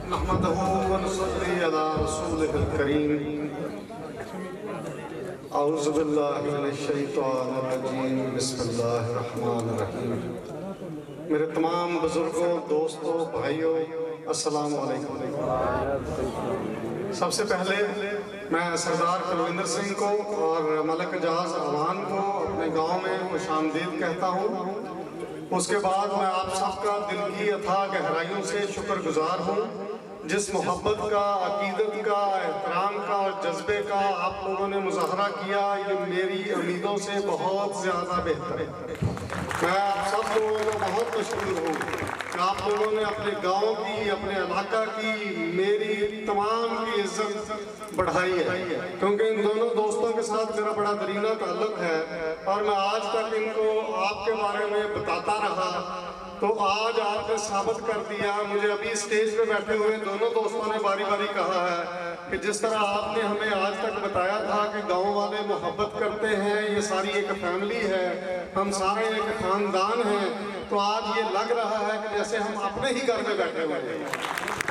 नहमदहु व नसल्ली अला रसूलिहिल करीम। औज़ु बिल्लाहि मिनश शैतानिर रजीम। बिस्मिल्लाहिर रहमानिर रहीम। मेरे तमाम बुजुर्गों, दोस्तों, भाइयों, अस्सलाम वालेकुम। सबसे पहले मैं सरदार कुलविंदर सिंह को और मलक एजाज अवान को अपने गांव में खुशामदीद कहता हूं। उसके बाद मैं आप सबका दिल की अथाह गहराइयों से शुक्रगुजार हूं, जिस मोहब्बत का, अकीदत का, एहतराम का और जज्बे का आप लोगों ने मुजाहरा किया, ये मेरी उम्मीदों से बहुत ज़्यादा बेहतर है। मैं आप सब लोगों को बहुत मशहूर हूँ कि आप लोगों ने अपने गांव की, अपने इलाका की, मेरी तमाम की इज्जत बढ़ाई है, क्योंकि इन दोनों दोस्तों के साथ मेरा बड़ा दरीना ताल्लुक है और मैं आज तक इनको आपके बारे में बताता रहा। तो आज आपने साबित कर दिया। मुझे अभी स्टेज पे बैठे हुए दोनों दोस्तों ने बारी बारी कहा है कि जिस तरह आपने हमें आज तक बताया था कि गांव वाले मोहब्बत करते हैं, ये सारी एक फैमिली है, हम सारे एक खानदान हैं, तो आज ये लग रहा है कि जैसे हम अपने ही घर में बैठे हुए हैं।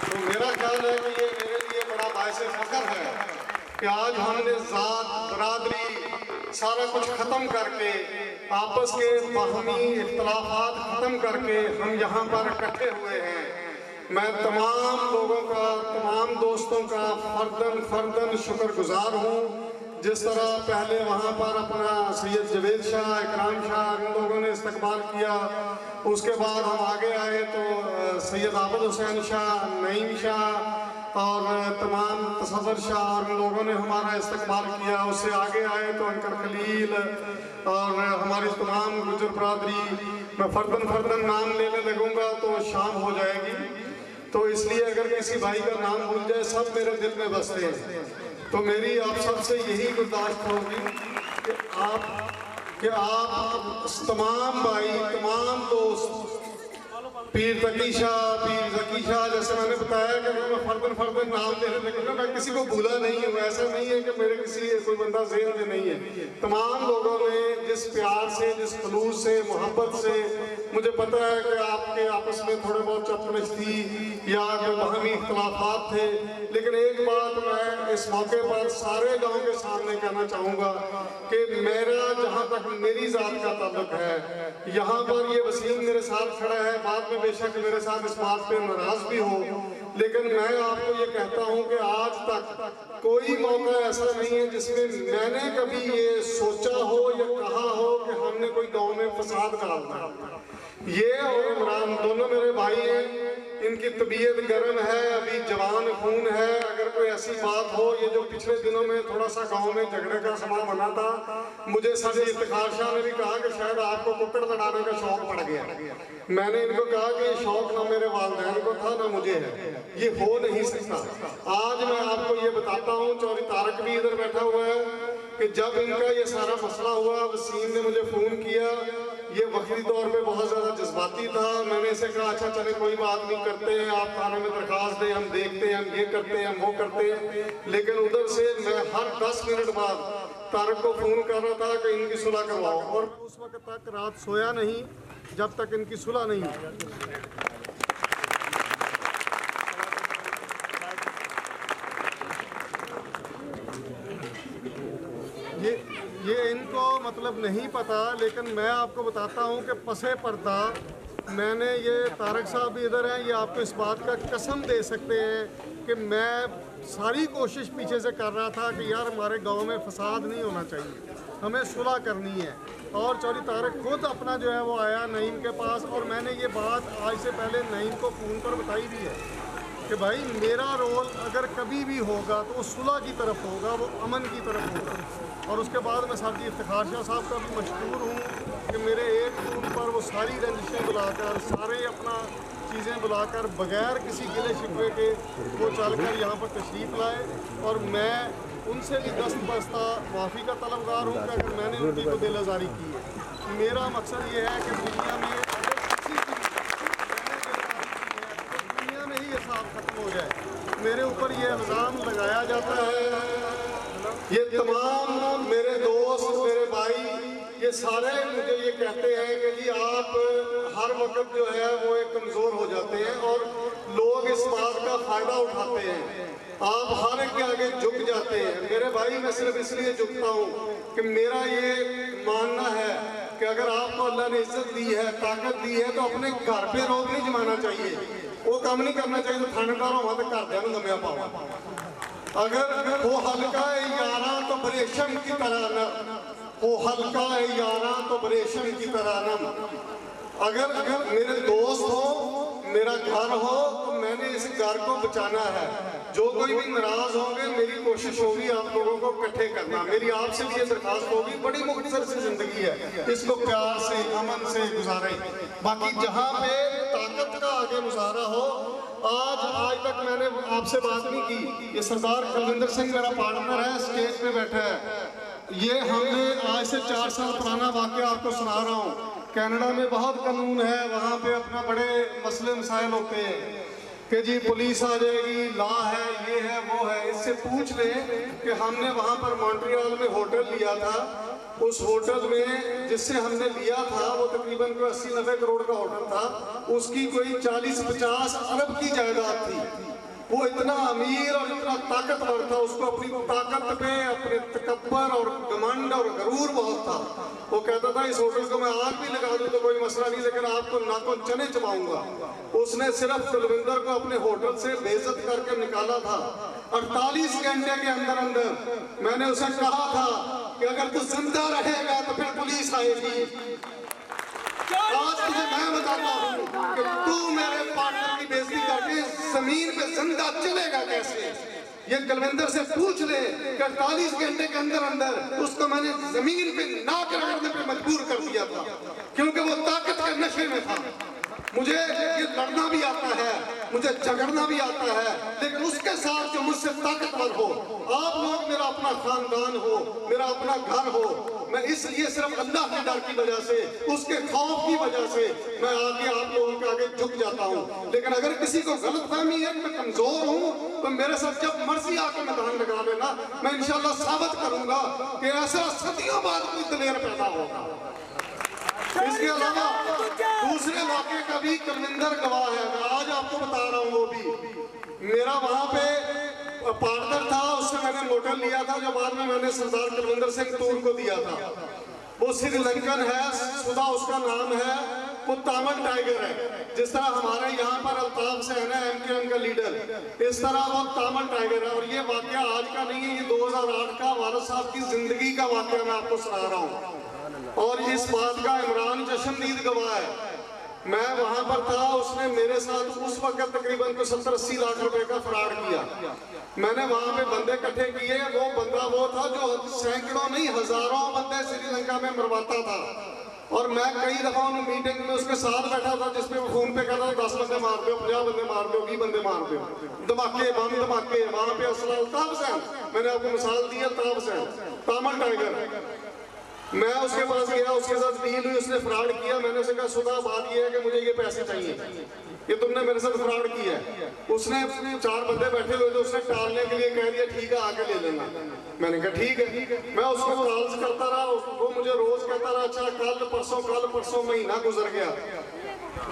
तो मेरा ख्याल है कि ये मेरे लिए बड़ा बायसे फख्र है कि आज हमने ज़ात, बरादरी सारा कुछ ख़त्म करके, आपस के बाहमी इख्तलाफात ख़त्म करके हम यहाँ पर इकट्ठे हुए हैं। मैं तमाम लोगों का, तमाम दोस्तों का फर्दन शुक्रगुजार हूँ। जिस तरह पहले वहाँ पर अपना सैयद जवेद शाह, इकराम शाह, इन लोगों ने इस्तकबाल किया, उसके बाद हम आगे आए तो सैयद आबद हुसैन शाह, नईम शाह और तमाम तसव्वुर शाह और इन लोगों ने हमारा इस्तकबाल किया। उससे आगे आए तो अंकर खलील और हमारी तमाम गुजर बरादरी। मैं फर्दन नाम लेने लगूंगा तो शाम हो जाएगी, तो इसलिए अगर किसी भाई का नाम भूल जाए, सब मेरे दिल में बसते हैं। तो मेरी आप सबसे यही गुजारिश होगी कि आप तमाम भाई, तमाम दोस्त, पीर जकी शाह, जैसे मैंने बताया कि मैं फर्दन नाम लेने लगूंगा। मैं किसी को भूला नहीं हूँ, ऐसा नहीं है कि मेरे किसी कोई बंदा ज़हन में नहीं है। तमाम लोगों ने जिस प्यार से, जिस खलूस से, मोहब्बत से, मुझे पता है कि आपके आपस में थोड़े बहुत चपनिश थी या बाहमी इख्तलाफात थे, लेकिन एक बात मैं इस मौके पर सारे गांव के सामने कहना चाहूँगा कि मेरा जहाँ तक मेरी ज़ात का ताल्लुक है, यहाँ पर ये वसीम मेरे साथ खड़ा है, बाद में बेशक मेरे साथ इस बात पे नाराज भी हो, लेकिन मैं आपको ये कहता हूँ कि आज तक कोई मौका ऐसा नहीं है जिसमें मैंने कभी ये सोचा हो या कहा हो कि हमने कोई गांव में फसाद डालना। ये और इमरान दोनों मेरे भाई हैं, इनकी तबीयत गर्म है, अभी जवान खून है। अगर कोई ऐसी बात हो, ये जो पिछले दिनों में थोड़ा सा गांव में झगड़े का समा बना था, मुझे सर इफ्तिखार शाह ने भी कहा कि शायद आपको कुक्कड़ लड़ाने का शौक पड़ गया। मैंने इनको कहा कि ये शौक ना मेरे वालिदैन को था ना मुझे है, ये हो नहीं सकता। आज मैं आपको ये बताता हूँ, चौधरी तारक भी इधर बैठा हुआ है, कि जब इनका ये सारा मसला हुआ, वसीम ने मुझे फ़ोन किया। ये वक्ती तौर पे बहुत ज़्यादा जज्बाती था। मैंने इसे कहा अच्छा चले कोई बात नहीं, करते हैं, आप थाने में दरख्वास्त दें, हम देखते हैं, हम ये करते हैं, हम वो करते हैं। लेकिन उधर से मैं हर 10 मिनट बाद तारक को फ़ोन कर रहा था कि इनकी सुलह करवाओ, और उस वक्त तक रात सोया नहीं जब तक इनकी सुलह नहीं हुई। ये इनको मतलब नहीं पता, लेकिन मैं आपको बताता हूँ कि पसे पर्दा मैंने, ये तारक साहब भी इधर हैं, ये आपको इस बात का कसम दे सकते हैं कि मैं सारी कोशिश पीछे से कर रहा था कि यार हमारे गांव में फसाद नहीं होना चाहिए, हमें सुलह करनी है। और चौधरी तारक खुद अपना जो है वो आया नईम के पास, और मैंने ये बात आज से पहले नईम को फ़ोन पर बताई भी है कि भाई मेरा रोल अगर कभी भी होगा तो वो सुलह की तरफ होगा, वो अमन की तरफ होगा। और उसके बाद मैं साहब जी इफ्तिखार शाह साहब का भी मशहूर हूँ कि मेरे एक फ़ोन पर वो सारी रंजिशें बुलाकर, सारे अपना चीज़ें बुलाकर, बग़ैर किसी गिले शिकवे के वो चलकर यहाँ पर तशरीफ़ लाए। और मैं उनसे भी दस्त बस्ता माफ़ी का तलबगार हूँ कि अगर मैंने उनकी को दिल आज़ारी की है। मेरा मकसद ये है कि दुनिया में अगर किसी की दुनिया में ही ये साफ ख़त्म हो जाए। मेरे ऊपर ये इल्ज़ाम लगाया जाता है, ये तमाम मेरे दोस्त, मेरे भाई, ये सारे मुझे ये कहते हैं कि जी आप हर वक्त जो है वो एक कमज़ोर हो जाते हैं, और लोग इस बात का फायदा उठाते हैं, आप हर एक के आगे झुक जाते हैं। मेरे भाई, मैं सिर्फ इसलिए झुकता हूँ कि मेरा ये मानना है कि अगर आपको अल्लाह ने इज्जत दी है, ताकत दी है, तो अपने घर पे रोक नहीं जमाना चाहिए, वो काम नहीं करना चाहिए। तो थानेदार वहां तक घर दें दमिया पाओ। अगर वो हल्का है यारा तो बरेशम की तरह न, वो हल्का है यारा तो बरेशम की तरह न। अगर मेरे दोस्त हो, मेरा घर हो, तो मैंने इस घर को बचाना है। जो कोई भी नाराज होंगे, मेरी कोशिश होगी आप लोगों को इकट्ठे करना। मेरी आपसे भी ये दरखास्त होगी, बड़ी मुख्तसर सी जिंदगी है, इसको प्यार से, अमन से गुजारें। बाकी जहाँ पे ताकत का आगे मुजाहरा हो, आज तक मैंने आपसे बात नहीं की। ये सरदार कुलविंदर सिंह मेरा पार्टनर है, स्टेज पे बैठा है। ये हमने आज से 4 साल पुराना वाक़या आपको सुना रहा हूँ। कनाडा में बहुत कानून है, वहाँ पे अपना बड़े मसले मसाइल होते हैं कि जी पुलिस आ जाएगी, लॉ है, ये है, वो है। इससे पूछ लें कि हमने वहाँ पर मॉन्ट्रियल में होटल लिया था। उस होटल में जिससे हमने लिया था वो तकरीबन कोई 80-90 करोड़ का होटल था, उसकी कोई 40-50 अरब की जायदाद थी। वो इतना अमीर और इतना ताकतवर था, उसको अपनी ताकत पे, अपने तकब्बर और घमंड और गरूर बहुत था। वो कहता था इस होटल को मैं आग भी लगा दूं तो कोई मसला नहीं, लेकिन आपको नाखून चने चबाऊंगा। उसने सिर्फ कुलविंदर को अपने होटल से बेइज्जत करके निकाला था। 48 घंटे के अंदर अंदर मैंने उसे कहा था कि अगर तू जिंदा रहेगा तो फिर पुलिस आएगी। आज तुझे मैं बताता हूँ कि तू मेरे पार्टनर की बेइज्जती करके जमीन पे जिंदा चलेगा कैसे। ये कुलविंदर से पूछ ले कि 48 घंटे के अंदर अंदर उसको मैंने जमीन पे नाक रगड़ने पे मजबूर कर दिया था, क्योंकि वो ताकत के नशे में था। मुझे ये लड़ना भी आता है, मुझे झगड़ना भी आता है, लेकिन उसके साथ जो मुझसे ताकतवर हो। आप लोग मेरा अपना खानदान हो, मेरा अपना घर हो। मैं इसलिए सिर्फ अल्लाह के डर की वजह से, उसके खौफ की वजह से मैं आगे आप लोगों के आगे झुक जाता हूँ। लेकिन अगर किसी को गलतफहमी है मैं कमजोर हूँ, तो मेरे साथ जब मर्जी आकर मैदान लगा लेना, मैं इंशाल्लाह साबित करूंगा कि ऐसा सदियों बाद कोई दलेर पैदा होगा। इसके अलावा दूसरे वाक़े का भी कुलविंदर गवाह है। मैं आज आपको बता रहा हूँ। वो भी मेरा वहाँ पे पार्टनर था, उससे मैंने मोटर लिया था, जो बाद में मैंने सरदार कुलविंदर सिंह तूर को दिया था। वो श्रीलंकन है, सुधा उसका नाम है, वो तामल टाइगर है। जिस तरह हमारे यहाँ पर अल्ताफ सेन है MKM का लीडर, इस तरह वो तामल टाइगर है। और ये वाक़या आज का नहीं है, ये 2008 का वारस साहब की जिंदगी का वाक़या मैं आपको सुना रहा हूँ। और इस बात का इमरान चशमदीद गवाह है। मैं वहां पर था, उसने मेरे साथ उस वक्त तकरीबन को 70-80 लाख रुपए का फ्रॉड किया। मैंने वहां पे बंदे इकट्ठे किए। वो बंदा वो था जो सैकड़ों नहीं हजारों बंदे श्रीलंका में मरवाता था। और मैं कई दफा उन मीटिंग में उसके साथ बैठा था, जिसमें वो फोन पे कहता था 10 बंदे मार दो, 50 बंदे मार दो, 20 बंदे मार दो, धमाके बम धमाके। वहां पे असला अल्ताफ सेन, मैंने आपको मिसाल दी अल्ताफ सेन, तामल टाइगर। मैं उसके पास गया, उसके साथ डील हुई, उसने फ्रॉड किया। मैंने उसे कहा सुधा बात ये है कि मुझे ये पैसे चाहिए, ये तुमने मेरे साथ फ्रॉड किया है। उसने 4 बंदे बैठे हुए थे, उसने टालने के लिए कह दिया ठीक है आके ले लेना। मैंने कहा ठीक है। मैं उसको कॉल्स करता रहा, वो मुझे रोज कहता रहा अच्छा कल परसों महीना गुजर गया।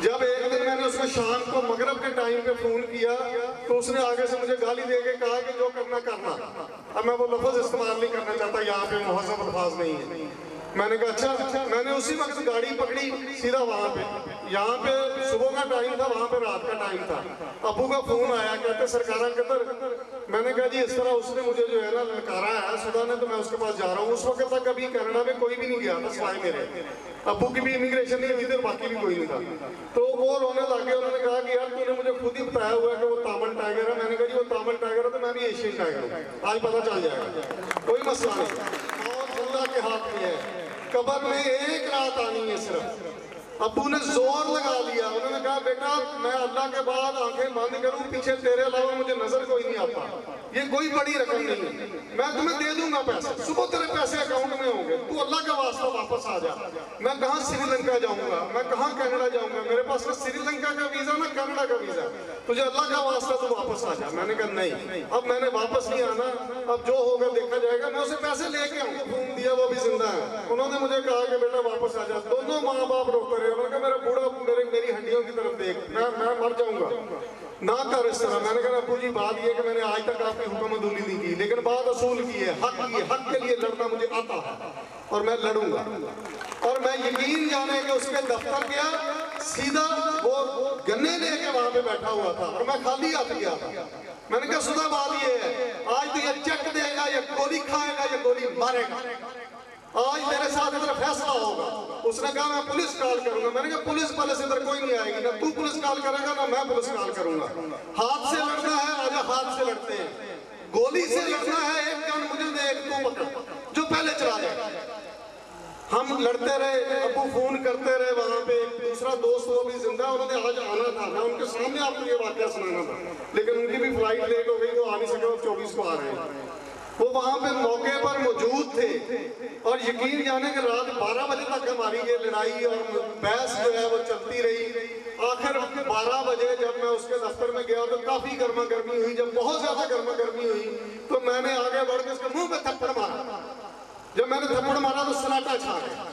जब एक दिन मैंने उसको शाम को मगरब के टाइम पे फोन किया, तो उसने आगे से मुझे गाली दे के कहा कि जो करना करना। अब मैं वो लफ्ज इस्तेमाल नहीं करना चाहता, यहाँ पे मुहज़्ज़ब अल्फाज नहीं है। मैंने कहा अच्छा। मैंने उसी वक्त गाड़ी पकड़ी, सीधा वहाँ पे, यहाँ पे सुबह का टाइम था, वहाँ पे रात का टाइम था। अबू का फोन आया, कहते सरकारा किधर। मैंने कहा जी इस तरह उसने मुझे जो है ना ललकारा है सुधा ने, तो मैं उसके पास जा रहा हूँ। उस वक्त तक अभी कनाडा में कोई भी नहीं गया था सिवाय मेरे। अबू की भी इमिग्रेशन नहीं हुई थी और बाकी भी कोई नहीं था। तो वो रोने लगे। उन्होंने कहा कि यार तूने मुझे खुद ही बताया हुआ है कि वो तामल टाइगर है। मैंने कहा जी वो तामल टाइगर है तो मैं भी एशियन टाइगर हूँ, आज पता चल जाएगा, कोई मसला नहीं। और अल्लाह के हाथ में है, कब्र में एक रात आनी है सिर्फ। अब्बू ने जोर लगा लिया। उन्होंने कहा बेटा मैं अल्लाह के बाद आंखें बंद करूं, पीछे तेरे अलावा मुझे नजर कोई नहीं आता। ये कोई बड़ी रकम नहीं है, मैं तुम्हें दे दूंगा पैसे, सुबह तेरे पैसे अकाउंट में होंगे, तू अल्लाह का वास्ता वापस आ जा। मैं कहाँ श्रीलंका जाऊंगा, मैं कहाँ कनाडा जाऊंगा, मेरे पास ना श्रीलंका का वीजा ना कनाडा का वीजा, तुझे अल्लाह का वास्ता तू वापस आ जा। मैंने कहा नहीं, अब मैंने वापस नहीं आना, अब जो होगा देखा जाएगा। मैं उसे पैसे लेके आऊंगा, फोन दिया, वो भी जिंदा है। उन्होंने मुझे कहा कि बेटा वापस आ जा। दोनों माँ बाप रोते रहे। उन्होंने कहा मेरा बूढ़ा मेरी हड्डियों की तरफ देख, मैं मर जाऊंगा। ना कर इस तरह। मैंने कहा अब्बू जी बात ये कि मैंने आज तक आपकी हुक्म अदूली नहीं की, लेकिन बात असूल की है, हक के लिए लड़ना मुझे आता है और मैं लड़ूंगा। और मैं यकीन जाने कि उसके दफ्तर गया, सीधा वो गन्ने लेके वहां पे बैठा हुआ था और मैं खाली हाथ गया था। मैंने कहा सुधा बात ये है, आज तो ये चेक देगा, ये गोली खाएगा, ये गोली मारेगा, आज मेरे साथ इधर फैसला होगा। उसने कहा मैं पुलिस कॉल करूंगा। मैंने कहा पुलिस इधर कोई नहीं आएगी, ना तू पुलिस कॉल करेगा ना मैं पुलिस कॉल करूंगा। हाथ से लड़ना है, आजा हाथ से लड़ते हैं। गोली से लड़ना है, एक गन मुझे दे, एक तू पकड़, जो पहले चला जाए। हम लड़ते रहे, अब्बू फोन करते रहे वहां पे। दूसरा दोस्त वो भी जिंदा, उन्होंने आज आना था, मैं उनके सामने आपको ये वाकया सुनाना था, लेकिन उनकी भी फ्लाइट लेट हो गई तो आ नहीं सके, वो 24 को आ रहे हैं। वो वहां पे मौके पर मौजूद थे और यकीन जाने कि रात 12 बजे तक हमारी ये लड़ाई और बहस जो है वो चलती रही। आखिर 12 बजे जब मैं उसके दफ्तर में गया तो काफी गर्मा गर्मी हुई। जब बहुत ज्यादा गर्मा गर्मी हुई तो मैंने आगे बढ़ के उसके मुंह पे थप्पड़ मारा। जब मैंने थप्पड़ मारा तो सन्नाटा छा गया।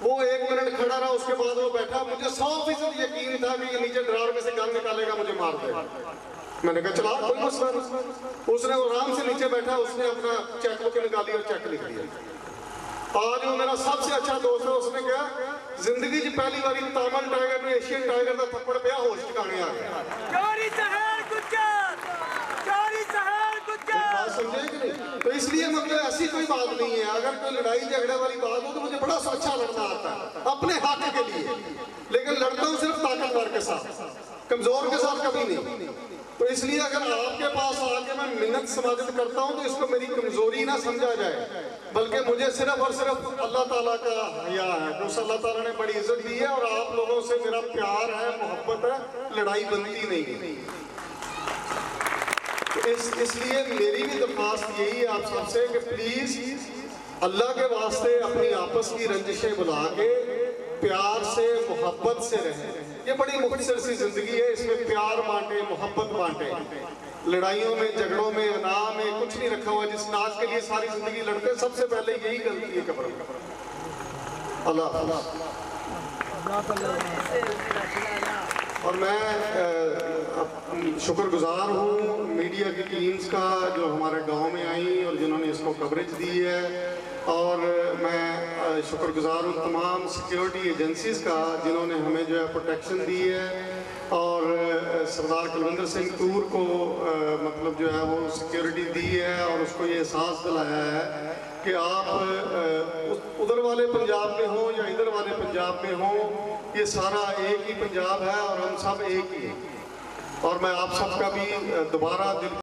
वो 1 मिनट खड़ा रहा, उसके बाद वो बैठा। मुझे 100% यकीन था कि ये नीचे ड्रावर में से गन निकालेगा, मुझे मार देगा। मैंने कहा चला कोई मसला नहीं। उसने आराम से नीचे बैठा, उसने अपना चेक बुक निकाली और चेक लिख दिया। आज वो मेरा सबसे अच्छा दोस्त है। उसने क्या जिंदगी की पहली बारी तामल टाइगर ने एशियन टाइगर का थप्पड़ पे होश ठिकाने आ गया। बात समझे कि नहीं? तो इसलिए मतलब ऐसी कोई बात नहीं है। अगर कोई लड़ाई झगड़े वाली बात हो तो मुझे बड़ा अच्छा लड़ना आता है अपने हक के लिए, लेकिन लड़ता हूँ सिर्फ ताकतवर के साथ, कमजोर के साथ कभी नहीं। तो इसलिए अगर आपके पास आके मैं मिन्नत समाजत करता हूँ तो इसको मेरी कमजोरी ना समझा जाए, बल्कि मुझे सिर्फ और सिर्फ अल्लाह ताला का हया है। तो अल्लाह ताला ने बड़ी इज्जत दी है और आप लोगों से मेरा प्यार है, मोहब्बत है, लड़ाई बनती नहीं। तो इसलिए मेरी भी दरख्वास्त यही है आप सबसे कि प्लीज अल्लाह के वास्ते अपनी आपस की रंजिशें बुला के प्यार से मोहब्बत से रहें। ये बड़ी मुख्तसर सी जिंदगी है, इसमें प्यार बांटे, मोहब्बत बांटे। लड़ाइयों में, झगड़ों में, अनाह में कुछ नहीं रखा हुआ। जिस नाज के लिए सारी जिंदगी लड़ते हैं, सबसे पहले यही गलती है कब्र में। अल्लाह और मैं शुक्रगुजार हूँ मीडिया की टीम्स का जो हमारे गांव में आई और जिन्होंने इसको कवरेज दी है। और मैं शुक्रगुजार हूँ तमाम सिक्योरिटी एजेंसीज़ का जिन्होंने हमें जो है प्रोटेक्शन दी है। और सरदार कुलविंदर सिंह तूर को मतलब जो है वो सिक्योरिटी दी है और उसको ये एहसास दिलाया है कि आप उधर वाले पंजाब में हो या इधर वाले पंजाब में हो, ये सारा एक ही पंजाब है और हम सब एक ही हैं। और मैं आप सबका भी दोबारा दिल